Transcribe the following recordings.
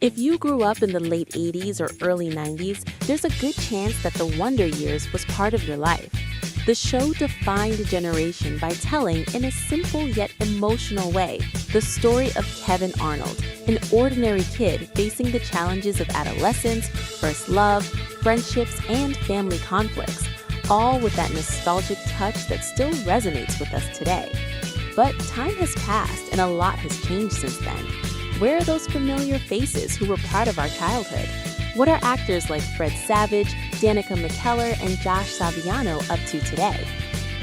If you grew up in the late 80s or early 90s, there's a good chance that the Wonder Years was part of your life. The show defined a generation by telling, in a simple yet emotional way, the story of Kevin Arnold, an ordinary kid facing the challenges of adolescence, first love, friendships, and family conflicts, all with that nostalgic touch that still resonates with us today. But time has passed and a lot has changed since then. Where are those familiar faces who were part of our childhood? What are actors like Fred Savage, Danica McKellar, and Josh Saviano up to today?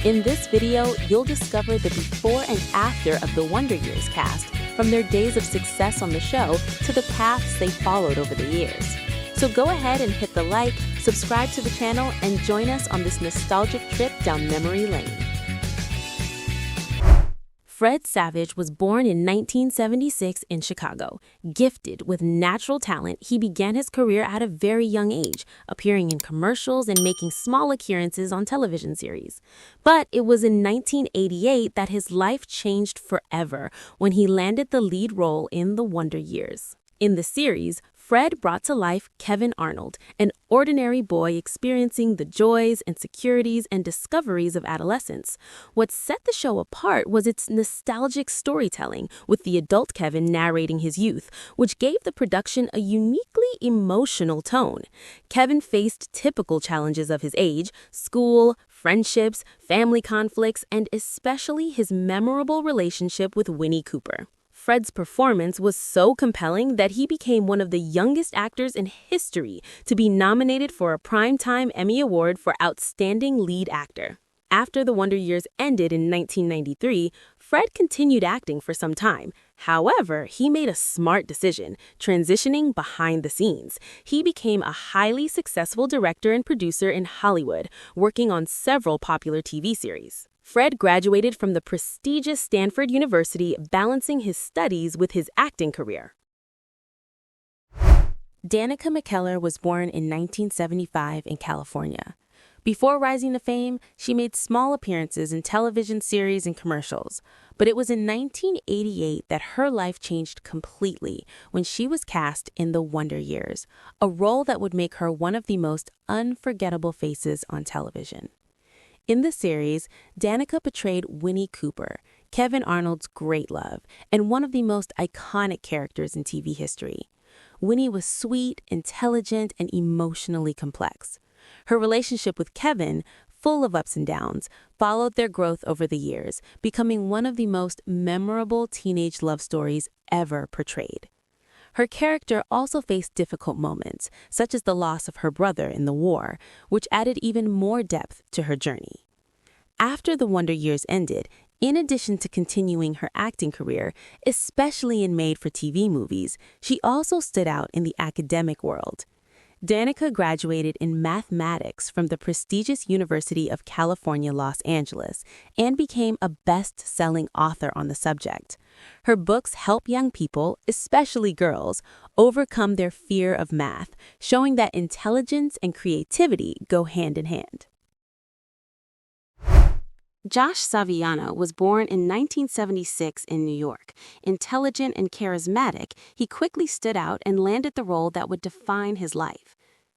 In this video, you'll discover the before and after of the Wonder Years cast, from their days of success on the show to the paths they followed over the years. So go ahead and hit the like, subscribe to the channel, and join us on this nostalgic trip down memory lane. Fred Savage was born in 1976 in Chicago. Gifted with natural talent, he began his career at a very young age, appearing in commercials and making small appearances on television series. But it was in 1988 that his life changed forever when he landed the lead role in The Wonder Years. In the series, Fred brought to life Kevin Arnold, an ordinary boy experiencing the joys, insecurities, and discoveries of adolescence. What set the show apart was its nostalgic storytelling, with the adult Kevin narrating his youth, which gave the production a uniquely emotional tone. Kevin faced typical challenges of his age: school, friendships, family conflicts, and especially his memorable relationship with Winnie Cooper. Fred's performance was so compelling that he became one of the youngest actors in history to be nominated for a Primetime Emmy Award for Outstanding Lead Actor. After The Wonder Years ended in 1993, Fred continued acting for some time. However, he made a smart decision, transitioning behind the scenes. He became a highly successful director and producer in Hollywood, working on several popular TV series. Fred graduated from the prestigious Stanford University, balancing his studies with his acting career. Danica McKellar was born in 1975 in California. Before rising to fame, she made small appearances in television series and commercials. But it was in 1988 that her life changed completely when she was cast in The Wonder Years, a role that would make her one of the most unforgettable faces on television. In the series, Danica portrayed Winnie Cooper, Kevin Arnold's great love, and one of the most iconic characters in TV history. Winnie was sweet, intelligent, and emotionally complex. Her relationship with Kevin, full of ups and downs, followed their growth over the years, becoming one of the most memorable teenage love stories ever portrayed. Her character also faced difficult moments, such as the loss of her brother in the war, which added even more depth to her journey. After The Wonder Years ended, in addition to continuing her acting career, especially in made-for-TV movies, she also stood out in the academic world. Danica graduated in mathematics from the prestigious University of California, Los Angeles, and became a best-selling author on the subject. Her books help young people, especially girls, overcome their fear of math, showing that intelligence and creativity go hand in hand. Josh Saviano was born in 1976 in New York. Intelligent and charismatic, he quickly stood out and landed the role that would define his life.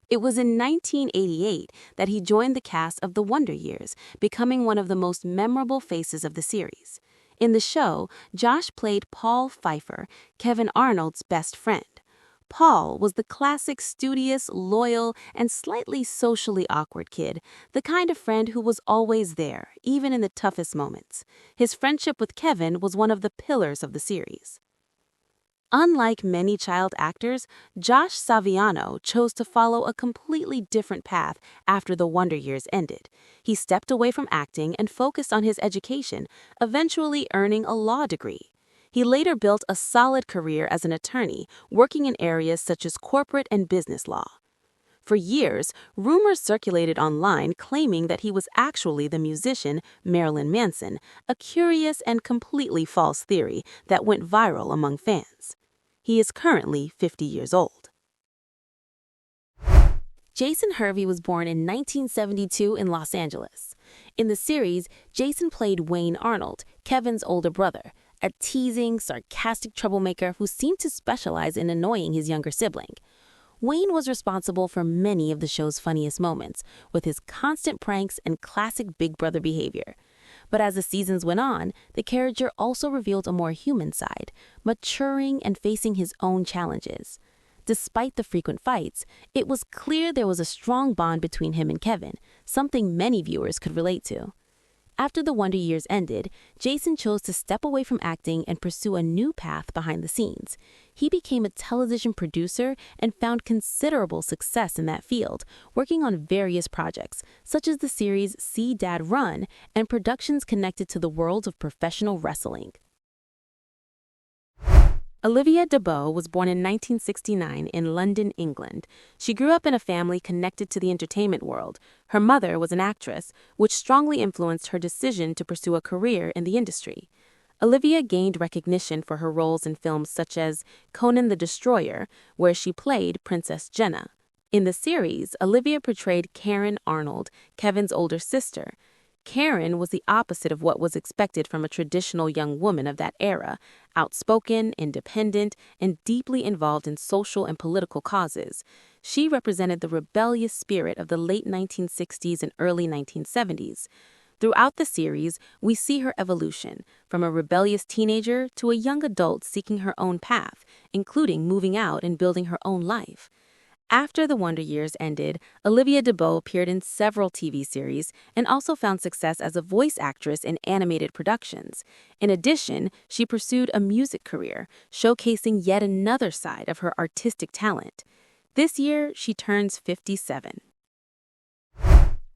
It was in 1988 that he joined the cast of The Wonder Years, becoming one of the most memorable faces of the series. In the show, Josh played Paul Pfeiffer, Kevin Arnold's best friend. Paul was the classic studious, loyal, and slightly socially awkward kid, the kind of friend who was always there, even in the toughest moments. His friendship with Kevin was one of the pillars of the series. Unlike many child actors, Josh Saviano chose to follow a completely different path after The Wonder Years ended. He stepped away from acting and focused on his education, eventually earning a law degree. He later built a solid career as an attorney, working in areas such as corporate and business law. For years, rumors circulated online claiming that he was actually the musician Marilyn Manson, a curious and completely false theory that went viral among fans. He is currently 50 years old. Jason Hervey was born in 1972 in Los Angeles. In the series, Jason played Wayne Arnold, Kevin's older brother, a teasing, sarcastic troublemaker who seemed to specialize in annoying his younger sibling. Wayne was responsible for many of the show's funniest moments, with his constant pranks and classic big brother behavior. But as the seasons went on, the character also revealed a more human side, maturing and facing his own challenges. Despite the frequent fights, it was clear there was a strong bond between him and Kevin, something many viewers could relate to. After the Wonder Years ended, Jason chose to step away from acting and pursue a new path behind the scenes. He became a television producer and found considerable success in that field, working on various projects, such as the series See Dad Run and productions connected to the world of professional wrestling. Olivia Dau was born in 1969 in London, England. She grew up in a family connected to the entertainment world. Her mother was an actress, which strongly influenced her decision to pursue a career in the industry. Olivia gained recognition for her roles in films such as Conan the Destroyer, where she played Princess Jenna. In the series, Olivia portrayed Kevin Arnold, Kevin's older sister. Karen was the opposite of what was expected from a traditional young woman of that era, outspoken, independent, and deeply involved in social and political causes. She represented the rebellious spirit of the late 1960s and early 1970s. Throughout the series, we see her evolution, from a rebellious teenager to a young adult seeking her own path, including moving out and building her own life. After the Wonder Years ended, Olivia Dau appeared in several TV series and also found success as a voice actress in animated productions. In addition, she pursued a music career, showcasing yet another side of her artistic talent. This year, she turns 57.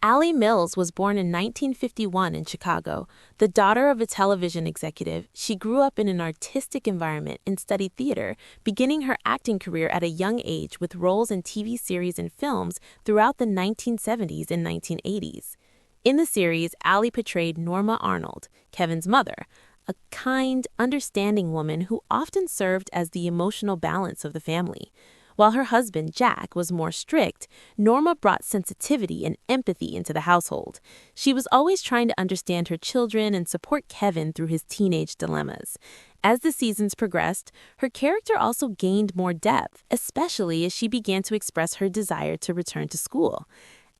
Allie Mills was born in 1951 in Chicago. The daughter of a television executive, she grew up in an artistic environment and studied theater, beginning her acting career at a young age with roles in TV series and films throughout the 1970s and 1980s. In the series, Allie portrayed Norma Arnold, Kevin's mother, a kind, understanding woman who often served as the emotional balance of the family. While her husband, Jack, was more strict, Norma brought sensitivity and empathy into the household. She was always trying to understand her children and support Kevin through his teenage dilemmas. As the seasons progressed, her character also gained more depth, especially as she began to express her desire to return to school.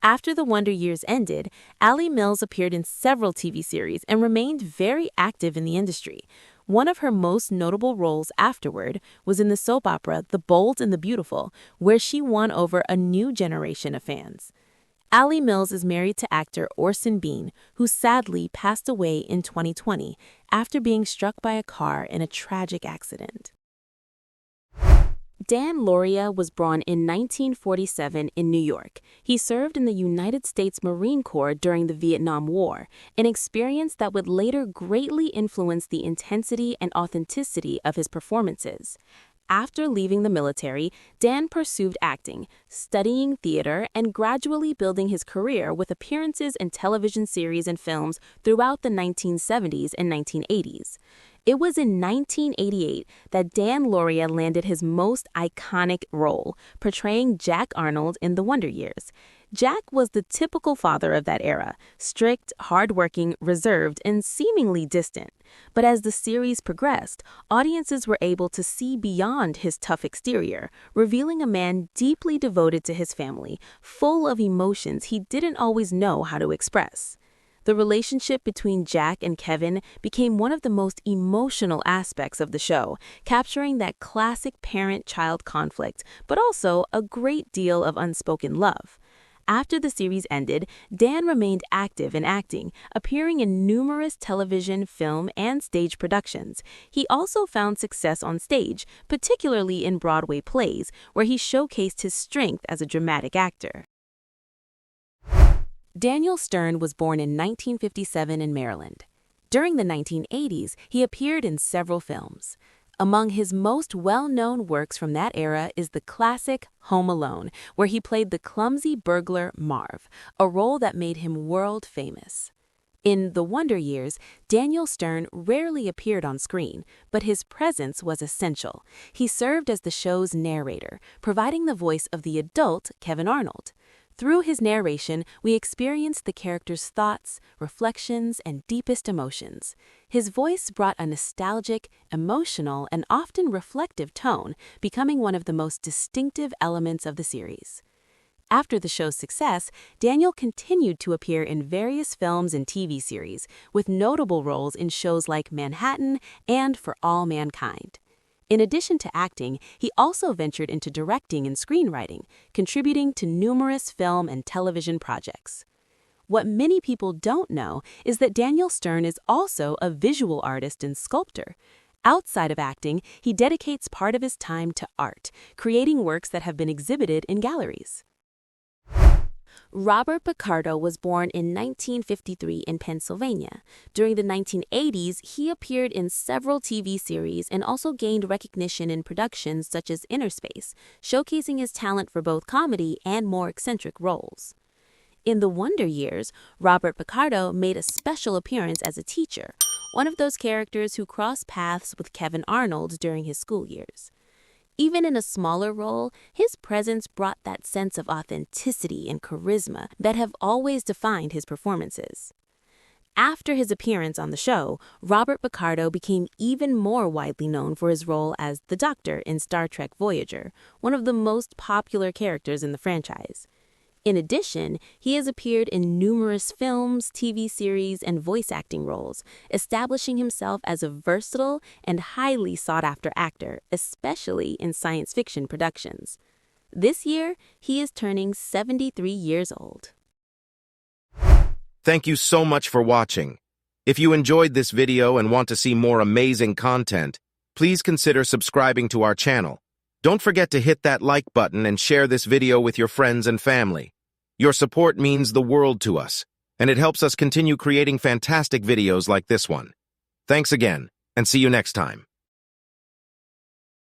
After the Wonder Years ended, Allie Mills appeared in several TV series and remained very active in the industry. One of her most notable roles afterward was in the soap opera The Bold and the Beautiful, where she won over a new generation of fans. Allie Mills is married to actor Orson Bean, who sadly passed away in 2020 after being struck by a car in a tragic accident. Dan Lauria was born in 1947 in New York. He served in the United States Marine Corps during the Vietnam War, an experience that would later greatly influence the intensity and authenticity of his performances. After leaving the military, Dan pursued acting, studying theater, and gradually building his career with appearances in television series and films throughout the 1970s and 1980s. It was in 1988 that Dan Lauria landed his most iconic role, portraying Jack Arnold in The Wonder Years. Jack was the typical father of that era, strict, hardworking, reserved, and seemingly distant. But as the series progressed, audiences were able to see beyond his tough exterior, revealing a man deeply devoted to his family, full of emotions he didn't always know how to express. The relationship between Jack and Kevin became one of the most emotional aspects of the show, capturing that classic parent-child conflict, but also a great deal of unspoken love. After the series ended, Dan remained active in acting, appearing in numerous television, film, and stage productions. He also found success on stage, particularly in Broadway plays, where he showcased his strength as a dramatic actor. Daniel Stern was born in 1957 in Maryland. During the 1980s, he appeared in several films. Among his most well-known works from that era is the classic Home Alone, where he played the clumsy burglar Marv, a role that made him world famous. In The Wonder Years, Daniel Stern rarely appeared on screen, but his presence was essential. He served as the show's narrator, providing the voice of the adult Kevin Arnold. Through his narration, we experience the character's thoughts, reflections, and deepest emotions. His voice brought a nostalgic, emotional, and often reflective tone, becoming one of the most distinctive elements of the series. After the show's success, Daniel continued to appear in various films and TV series, with notable roles in shows like Manhattan and For All Mankind. In addition to acting, he also ventured into directing and screenwriting, contributing to numerous film and television projects. What many people don't know is that Daniel Stern is also a visual artist and sculptor. Outside of acting, he dedicates part of his time to art, creating works that have been exhibited in galleries. Robert Picardo was born in 1953 in Pennsylvania. During the 1980s, he appeared in several TV series and also gained recognition in productions such as Inner Space, showcasing his talent for both comedy and more eccentric roles. In the Wonder Years, Robert Picardo made a special appearance as a teacher, one of those characters who crossed paths with Kevin Arnold during his school years. Even in a smaller role, his presence brought that sense of authenticity and charisma that have always defined his performances. After his appearance on the show, Robert Picardo became even more widely known for his role as the Doctor in Star Trek Voyager, one of the most popular characters in the franchise. In addition, he has appeared in numerous films, TV series, and voice acting roles, establishing himself as a versatile and highly sought-after actor, especially in science fiction productions. This year, he is turning 73 years old. Thank you so much for watching. If you enjoyed this video and want to see more amazing content, please consider subscribing to our channel. Don't forget to hit that like button and share this video with your friends and family. Your support means the world to us, and it helps us continue creating fantastic videos like this one. Thanks again, and see you next time.